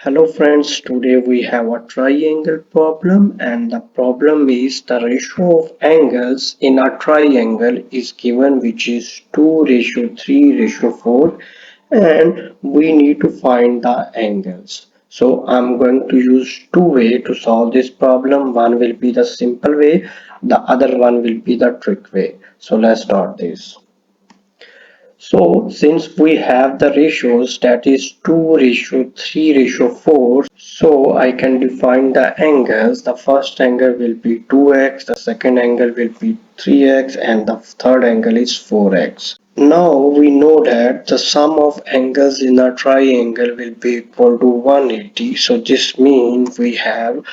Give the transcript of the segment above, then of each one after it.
Hello friends, today we have a triangle problem and the problem is the ratio of angles in a triangle is given which is 2 ratio 3 ratio 4 and we need to find the angles. So I'm going to use two ways to solve this problem. One will be the simple way, the other one will be the trick way. So let's start this. So since we have the ratios that is 2 ratio 3 ratio 4, so I can define the angles. The first angle will be 2x, the second angle will be 3x and the third angle is 4x. Now we know that the sum of angles in a triangle will be equal to 180. So this means we have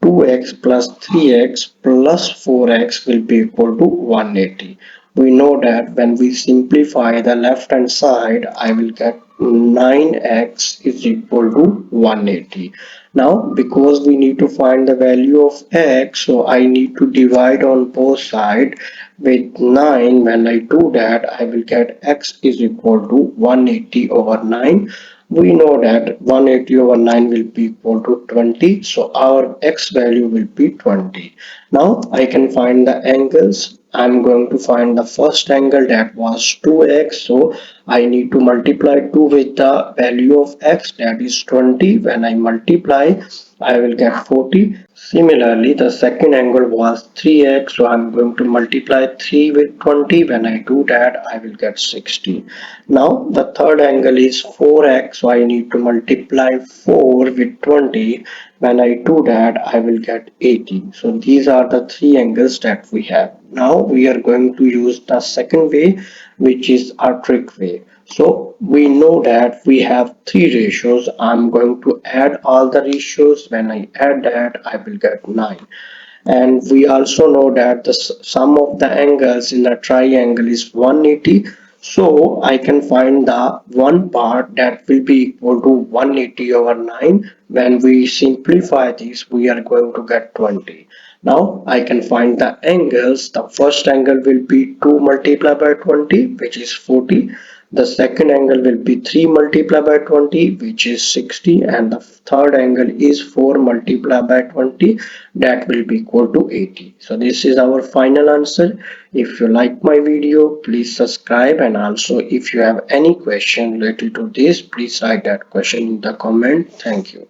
2x plus 3x plus 4x will be equal to 180. We know that when we simplify the left hand side, I will get 9x is equal to 180. Now, because we need to find the value of x, so I need to divide on both sides with 9. When I do that, I will get x is equal to 180 over 9. We know that 180 over 9 will be equal to 20, so our x value will be 20. Now I can find the angles. I'm going to find the first angle, that was 2x, so I need to multiply 2 with the value of x, that is 20. When I multiply, I will get 40. Similarly, the second angle was 3x, so I'm going to multiply 3 with 20. When I do that, I will get 60. Now the third angle is 4x, so I need to multiply 4 with 20. When I do that, I will get 80. So these are the three angles that we have. Now we are going to use the second way, which is a trick way. So we know that we have three ratios. I'm going to add all the ratios. When I add that, I will get 9. And we also know that the sum of the angles in a triangle is 180. So I can find the one part that will be equal to 180 over 9. When we simplify this, we are going to get 20. Now I can find the angles. The first angle will be 2 multiplied by 20, which is 40. The second angle will be 3 multiplied by 20, which is 60, and the third angle is 4 multiplied by 20, that will be equal to 80. So this is our final answer. If you like my video, please subscribe, and also if you have any question related to this, please write that question in the comment. Thank you.